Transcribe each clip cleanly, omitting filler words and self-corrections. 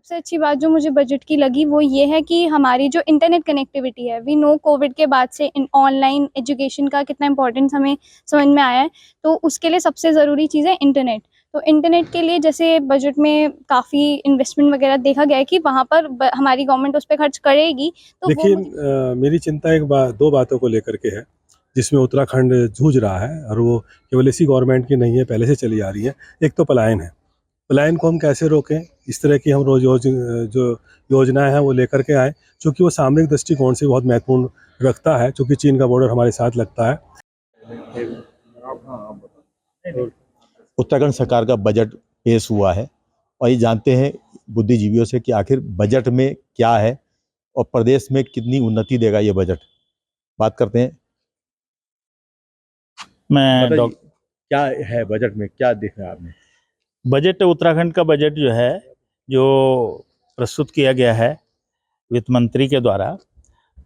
सबसे अच्छी बात जो मुझे बजट की लगी वो ये है कि हमारी जो इंटरनेट कनेक्टिविटी है, वी नो कोविड के बाद से ऑनलाइन एजुकेशन का कितना इम्पोर्टेंस हमें समझ में आया है। तो उसके लिए सबसे ज़रूरी चीज़ है इंटरनेट। तो इंटरनेट के लिए जैसे बजट में काफ़ी इन्वेस्टमेंट वगैरह देखा गया है कि वहाँ पर हमारी गवर्नमेंट उस पर खर्च करेगी। तो वो लेकिन मेरी चिंता दो बातों को लेकर के है जिसमें उत्तराखंड जूझ रहा है, और वो केवल इसी गवर्नमेंट की नहीं है, पहले से चली आ रही है। एक तो पलायन है। पलायन को हम कैसे रोकें, इस तरह की हम जो योजनाएं हैं वो लेकर के आए, क्योंकि वो सामरिक दृष्टिकोण से बहुत महत्वपूर्ण रखता है, क्योंकि चीन का बॉर्डर हमारे साथ लगता है। उत्तराखंड सरकार का बजट पेश हुआ है और ये जानते हैं बुद्धिजीवियों से कि आखिर बजट में क्या है और प्रदेश में कितनी उन्नति देगा ये बजट। बात करते हैं। मैं क्या है बजट में, क्या देखा आपने? बजट उत्तराखंड का बजट जो है, जो प्रस्तुत किया गया है वित्त मंत्री के द्वारा,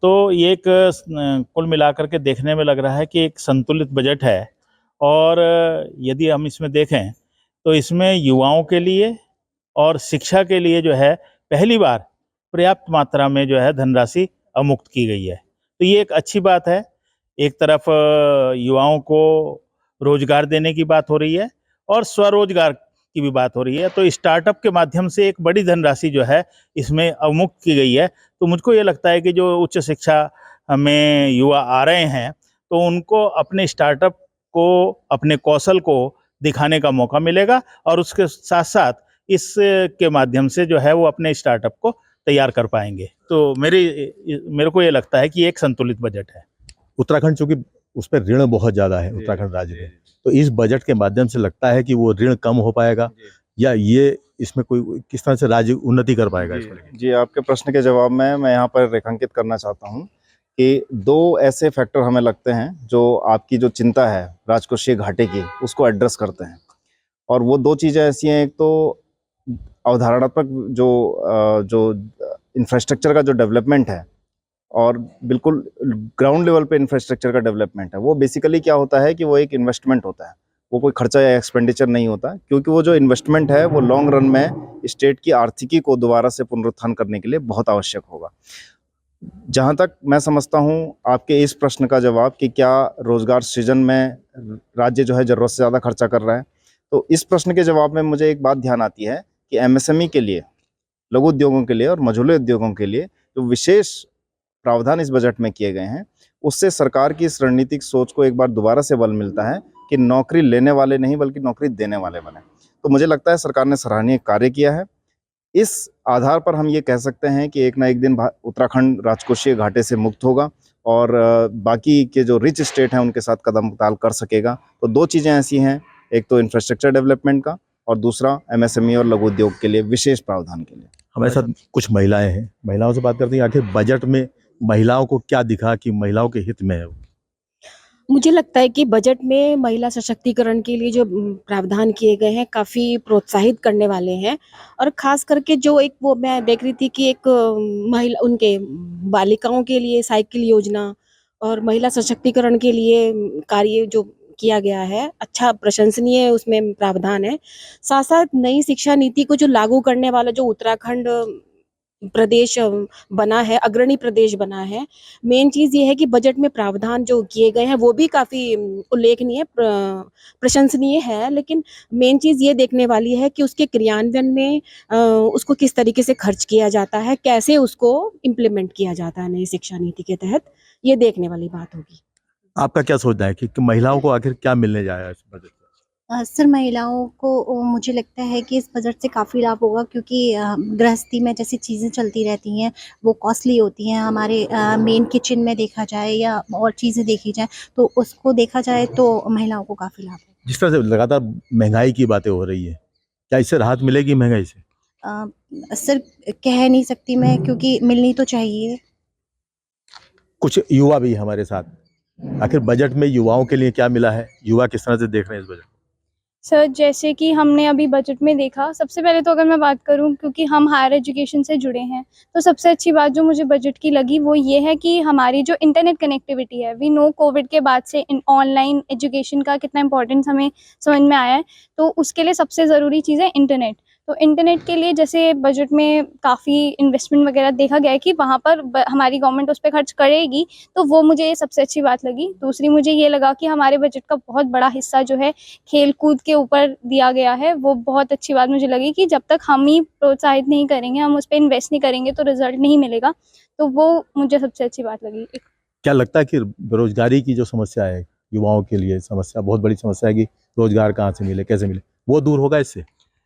तो ये एक कुल मिलाकर के देखने में लग रहा है कि एक संतुलित बजट है। और यदि हम इसमें देखें तो इसमें युवाओं के लिए और शिक्षा के लिए जो है पहली बार पर्याप्त मात्रा में जो है धनराशि अवमुक्त की गई है। तो ये एक अच्छी बात है। एक तरफ युवाओं को रोजगार देने की बात हो रही है और स्वरोजगार की भी बात हो रही है। तो स्टार्टअप के माध्यम से एक बड़ी धनराशि जो है इसमें अवमुक्त की गई है। तो मुझको ये लगता है कि जो उच्च शिक्षा में युवा आ रहे हैं तो उनको अपने स्टार्टअप को, अपने कौशल को दिखाने का मौका मिलेगा और उसके साथ साथ इसके माध्यम से जो है वो अपने स्टार्टअप को तैयार कर पाएंगे। तो मेरे को ये लगता है कि एक संतुलित बजट है। उत्तराखंड चूंकि उस पर ऋण बहुत ज्यादा है उत्तराखंड राज्य में, तो इस बजट के माध्यम से लगता है कि वो ऋण कम हो पाएगा या ये इसमें कोई किस तरह से राज्य उन्नति कर पाएगा इसमें? जी, आपके प्रश्न के जवाब में मैं यहाँ पर रेखांकित करना चाहता हूँ कि दो ऐसे फैक्टर हमें लगते हैं जो आपकी जो चिंता है राजकोषीय घाटे की, उसको एड्रेस करते हैं। और वो दो चीज़ें ऐसी हैं, एक तो अवधारणात्मक जो इंफ्रास्ट्रक्चर का जो डेवलपमेंट है और बिल्कुल ग्राउंड लेवल पे इंफ्रास्ट्रक्चर का डेवलपमेंट है, वो बेसिकली क्या होता है कि वो एक इन्वेस्टमेंट होता है, वो कोई खर्चा या एक्सपेंडिचर नहीं होता, क्योंकि वो जो इन्वेस्टमेंट है वो लॉन्ग रन में स्टेट की आर्थिकी को दोबारा से पुनरुत्थान करने के लिए बहुत आवश्यक होगा। जहाँ तक मैं समझता हूँ आपके इस प्रश्न का जवाब कि क्या रोजगार सृजन में राज्य जो है ज़रूरत से ज़्यादा खर्चा कर रहा है, तो इस प्रश्न के जवाब में मुझे एक बात ध्यान आती है कि एमएसएमई के लिए, लघु उद्योगों के लिए और मझोले उद्योगों के लिए जो विशेष प्रावधान इस बजट में किए गए हैं, उससे सरकार की इस रणनीतिक सोच को एक बार दोबारा से बल मिलता है कि नौकरी लेने वाले नहीं बल्कि नौकरी देने वाले बने। तो मुझे लगता है सरकार ने सराहनीय कार्य किया है। इस आधार पर हम ये कह सकते हैं कि एक ना एक दिन उत्तराखंड राजकोषीय घाटे से मुक्त होगा और बाकी के जो रिच स्टेट हैं उनके साथ कदम ताल कर सकेगा। तो दो चीज़ें ऐसी हैं, एक तो इंफ्रास्ट्रक्चर डेवलपमेंट का और दूसरा एमएसएमई और लघु उद्योग के लिए विशेष प्रावधान के लिए। हमारे साथ कुछ महिलाएं हैं, महिलाओं से बात करते हैं। आखिर बजट में महिलाओं को क्या दिखा कि महिलाओं के हित में है? मुझे लगता है कि बजट में महिला सशक्तिकरण के लिए जो प्रावधान किए गए हैं काफ़ी प्रोत्साहित करने वाले हैं। और ख़ास करके जो एक वो मैं देख रही थी कि एक महिला उनके बालिकाओं के लिए साइकिल योजना और महिला सशक्तिकरण के लिए कार्य जो किया गया है, अच्छा प्रशंसनीय उसमें प्रावधान है। साथ-साथ नई शिक्षा नीति को जो लागू करने वाला जो उत्तराखंड प्रदेश बना है, अग्रणी प्रदेश बना है। मेन चीज़ ये है कि बजट में प्रावधान जो किए गए हैं वो भी काफ़ी उल्लेखनीय प्रशंसनीय है, लेकिन मेन चीज़ ये देखने वाली है कि उसके क्रियान्वयन में उसको किस तरीके से खर्च किया जाता है, कैसे उसको इम्प्लीमेंट किया जाता है नई शिक्षा नीति के तहत, ये देखने वाली बात होगी। आपका क्या सोचना है कि महिलाओं को आखिर क्या मिलने जा रहा है इस बजट में? सर, महिलाओं को मुझे लगता है कि इस बजट से काफ़ी लाभ होगा, क्योंकि गृहस्थी में जैसी चीज़ें चलती रहती हैं वो कॉस्टली होती हैं। हमारे मेन किचन में देखा जाए या और चीज़ें देखी जाए तो उसको देखा जाए तो महिलाओं को काफ़ी लाभ है। जिस तरह से लगातार महंगाई की बातें हो रही है, क्या इससे राहत मिलेगी महंगाई से? सर, कह नहीं सकती मैं, क्योंकि मिलनी तो चाहिए। कुछ युवा भी हमारे साथ, आखिर बजट में युवाओं के लिए क्या मिला है? युवा किस तरह से देख रहे हैं इस बजट? सर, जैसे कि हमने अभी बजट में देखा, सबसे पहले तो अगर मैं बात करूं, क्योंकि हम हायर एजुकेशन से जुड़े हैं, तो सबसे अच्छी बात जो मुझे बजट की लगी वो ये है कि हमारी जो इंटरनेट कनेक्टिविटी है, वी नो कोविड के बाद से ऑनलाइन एजुकेशन का कितना इम्पोर्टेंस हमें समझ में आया है। तो उसके लिए सबसे ज़रूरी चीज़ है इंटरनेट। तो इंटरनेट के लिए जैसे बजट में काफ़ी इन्वेस्टमेंट वगैरह देखा गया है कि वहाँ पर हमारी गवर्नमेंट उस पर खर्च करेगी, तो वो मुझे सबसे अच्छी बात लगी। दूसरी मुझे ये लगा कि हमारे बजट का बहुत बड़ा हिस्सा जो है खेल कूद के ऊपर दिया गया है। वो बहुत अच्छी बात मुझे लगी कि जब तक हम ही प्रोत्साहित नहीं करेंगे, हम उस पर इन्वेस्ट नहीं करेंगे तो रिजल्ट नहीं मिलेगा। तो वो मुझे सबसे अच्छी बात लगी। क्या लगता है कि बेरोजगारी की जो समस्या है, युवाओं के लिए समस्या, बहुत बड़ी समस्या है कि रोजगार कहाँ से मिले, कैसे मिले, वो दूर होगा इससे?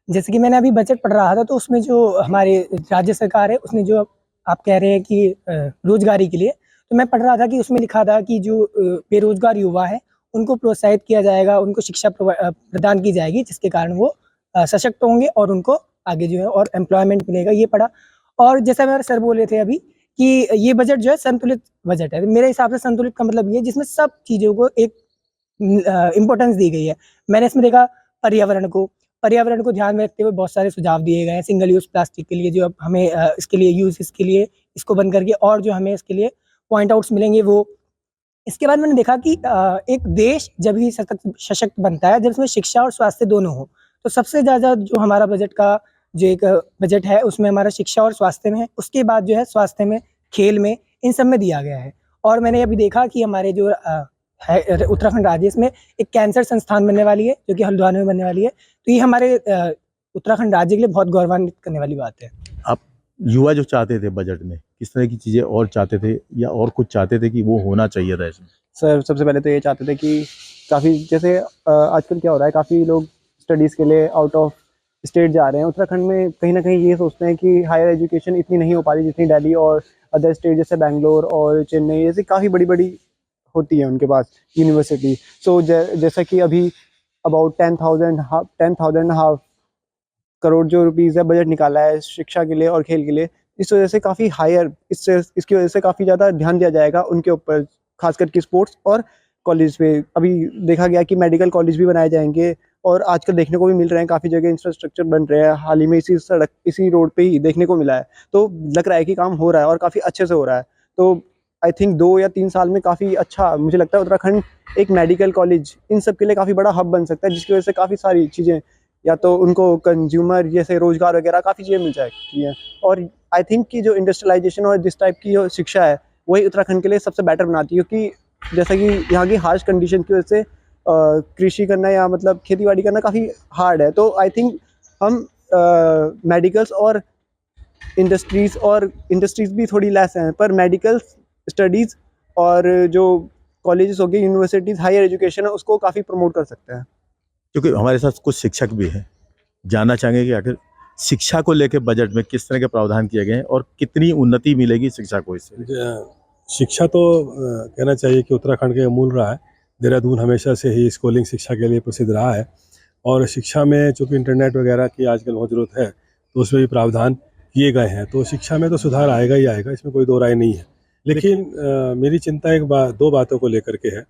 जैसे कि मैंने अभी बजट पढ़ रहा था, तो उसमें जो हमारे राज्य सरकार है, उसने जो आप कह रहे हैं कि रोजगारी के लिए, तो मैं पढ़ रहा था कि उसमें लिखा था कि जो बेरोजगार युवा है, उनको प्रोत्साहित किया जाएगा, उनको शिक्षा प्रदान की जाएगी, जिसके कारण वो सशक्त होंगे और उनको आगे जो है और एम्प्लॉयमेंट मिलेगा, ये पढ़ा। और जैसा मेरे सर बोले थे अभी कि ये बजट जो है संतुलित बजट है। मेरे हिसाब से संतुलित का मतलब ये है जिसमें सब चीज़ों को एक इम्पोर्टेंस दी गई है। मैंने इसमें देखा पर्यावरण को ध्यान में रखते हुए बहुत सारे सुझाव दिए गए हैं। सिंगल यूज़ प्लास्टिक के लिए जो अब हमें इसके लिए इसको बंद करके और जो हमें इसके लिए पॉइंट आउट्स मिलेंगे वो। इसके बाद मैंने देखा कि एक देश जब ही सशक्त बनता है जब इसमें शिक्षा और स्वास्थ्य दोनों हो। तो सबसे ज़्यादा जो हमारा बजट का जो एक बजट है उसमें हमारा शिक्षा और स्वास्थ्य में है। उसके बाद जो है स्वास्थ्य में, खेल में, इन सब में दिया गया है। और मैंने अभी देखा कि हमारे जो है उत्तराखंड राज्य, इसमें एक कैंसर संस्थान बनने वाली है जो कि हल्द्वानी में बनने वाली है। तो ये हमारे उत्तराखंड राज्य के लिए बहुत गौरवान्वित करने वाली बात है। आप युवा जो चाहते थे बजट में, किस तरह की चीज़ें और चाहते थे या और कुछ चाहते थे कि वो होना चाहिए था इसमें? सर सबसे पहले तो ये चाहते थे कि काफ़ी जैसे आजकल क्या हो रहा है, काफ़ी लोग स्टडीज़ के लिए आउट ऑफ स्टेट जा रहे हैं। उत्तराखंड में कहीं ना कहीं ये सोचते हैं कि हायर एजुकेशन इतनी नहीं हो पा रही जितनी दिल्ली और अदर स्टेट जैसे बेंगलोर और चेन्नई जैसे काफ़ी बड़ी बड़ी होती है उनके पास यूनिवर्सिटी। सो जैसा कि अभी अबाउट 10,500 करोड़ जो रुपीज़ है बजट निकाला है शिक्षा के लिए और खेल के लिए, इस वजह से काफ़ी इसकी वजह से काफ़ी ज़्यादा ध्यान दिया जाएगा उनके ऊपर, खास करके स्पोर्ट्स और कॉलेज पे। अभी देखा गया कि मेडिकल कॉलेज भी बनाए जाएंगे और आजकल देखने को भी मिल रहे हैं, काफ़ी जगह इंफ्रास्ट्रक्चर बन रहे हैं। हाल ही में इसी रोड पे ही देखने को मिला है। तो लग रहा है कि काम हो रहा है और काफ़ी अच्छे से हो रहा है। तो आई थिंक 2 या 3 साल में काफ़ी अच्छा मुझे लगता है उत्तराखंड एक मेडिकल कॉलेज इन सब के लिए काफ़ी बड़ा हब बन सकता है, जिसकी वजह से काफ़ी सारी चीज़ें या तो उनको कंज्यूमर जैसे रोजगार वगैरह काफ़ी चीज़ें मिल जाती हैं। और आई थिंक कि जो इंडस्ट्रियलाइजेशन और जिस टाइप की जो शिक्षा है वही उत्तराखंड के लिए सबसे बेटर बनाती है, क्योंकि जैसा कि यहाँ की हार्श कंडीशन की वजह से कृषि करना या मतलब खेती बाड़ी करना काफ़ी हार्ड है। तो आई थिंक हम मेडिकल्स और इंडस्ट्रीज़ भी थोड़ी लेस हैं, पर मेडिकल स्टडीज़ और जो कॉलेजेस हो गए, यूनिवर्सिटीज़, हायर एजुकेशन है, उसको काफ़ी प्रमोट कर सकते हैं। क्योंकि हमारे साथ कुछ शिक्षक भी हैं, जानना चाहेंगे कि आखिर शिक्षा को लेकर बजट में किस तरह के प्रावधान किए गए हैं और कितनी उन्नति मिलेगी शिक्षा को इससे? शिक्षा तो कहना चाहिए कि उत्तराखंड के मूल रहा है। देहरादून हमेशा से ही स्कूलिंग शिक्षा के लिए प्रसिद्ध रहा है और शिक्षा में चूँकि इंटरनेट वगैरह की आजकल बहुत ज़रूरत है, तो उसमें भी प्रावधान किए गए हैं। तो शिक्षा में तो सुधार आएगा ही आएगा, इसमें कोई दो राय नहीं है। लेकिन मेरी चिंता दो बातों को लेकर के है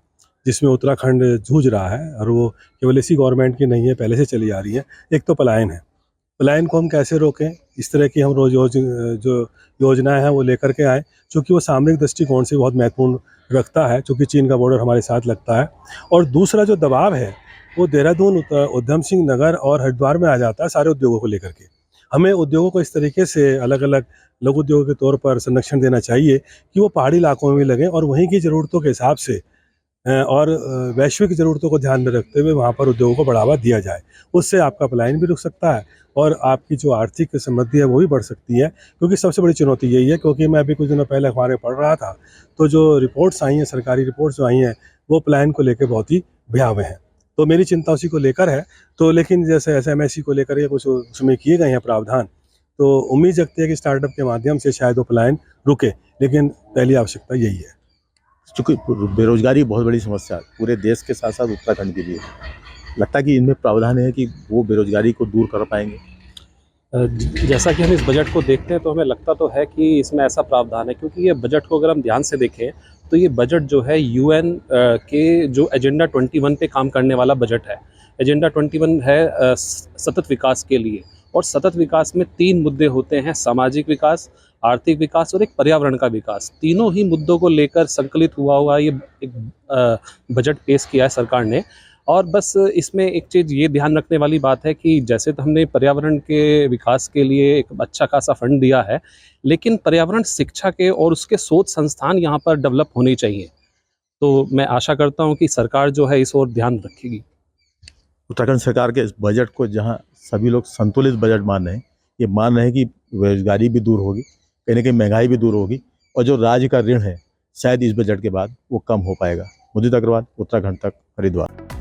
जिसमें उत्तराखंड जूझ रहा है, और वो केवल इसी गवर्नमेंट की नहीं है, पहले से चली आ रही है। एक तो पलायन है। पलायन को हम कैसे रोकें, इस तरह की हम जो योजनाएं हैं वो लेकर के आए, चूँकि वो सामरिक दृष्टिकोण से बहुत महत्वपूर्ण रखता है, चूँकि चीन का बॉर्डर हमारे साथ लगता है। और दूसरा जो दबाव है वो देहरादून, उधम सिंह नगर और हरिद्वार में आ जाता है सारे उद्योगों को लेकर के। हमें उद्योगों को इस तरीके से अलग अलग लघु उद्योगों के तौर पर संरक्षण देना चाहिए कि वो पहाड़ी इलाकों में भी लगें और वहीं की ज़रूरतों के हिसाब से और वैश्विक ज़रूरतों को ध्यान में रखते हुए वहाँ पर उद्योगों को बढ़ावा दिया जाए। उससे आपका पलायन भी रुक सकता है और आपकी जो आर्थिक समृद्धि है वो भी बढ़ सकती है, क्योंकि सबसे बड़ी चुनौती यही है। क्योंकि मैं अभी कुछ दिनों पहले अखबार में पढ़ रहा था, तो जो रिपोर्ट्स आई हैं, सरकारी रिपोर्ट्स जो आई हैं, वो पलायन को लेकर बहुत ही भयावह हैं। तो मेरी चिंता उसी को लेकर है। तो लेकिन जैसे SMSC को लेकर के कुछ उसमें किए गए हैं प्रावधान, तो उम्मीद जगती है कि स्टार्टअप के माध्यम से शायद वो पलायन रुके, लेकिन पहली आवश्यकता यही है। चूँकि बेरोजगारी बहुत बड़ी समस्या है पूरे देश के साथ साथ उत्तराखंड के लिए, लगता है कि इनमें प्रावधान है कि वो बेरोजगारी को दूर कर पाएंगे? जैसा कि हम इस बजट को देखते हैं तो हमें लगता तो है कि इसमें ऐसा प्रावधान है, क्योंकि ये बजट को अगर हम ध्यान से देखें तो ये बजट जो है UN के जो एजेंडा 21 पे काम करने वाला बजट है। एजेंडा 21 है सतत विकास के लिए, और सतत विकास में 3 मुद्दे होते हैं: सामाजिक विकास, आर्थिक विकास और एक पर्यावरण का विकास। तीनों ही मुद्दों को लेकर संकलित हुआ ये एक बजट पेश किया है सरकार ने। और बस इसमें एक चीज़ ये ध्यान रखने वाली बात है कि जैसे तो हमने पर्यावरण के विकास के लिए एक अच्छा खासा फंड दिया है, लेकिन पर्यावरण शिक्षा के और उसके शोध संस्थान यहाँ पर डेवलप होने चाहिए। तो मैं आशा करता हूँ कि सरकार जो है इस ओर ध्यान रखेगी। उत्तराखंड सरकार के इस बजट को जहां सभी लोग संतुलित बजट मान रहे हैं, ये मान रहे हैं कि बेरोजगारी भी दूर होगी, कहीं ना कहीं महंगाई भी दूर होगी, और जो राज्य का ऋण है शायद इस बजट के बाद वो कम हो पाएगा। मुदित अग्रवाल, उत्तराखंड तक, हरिद्वार।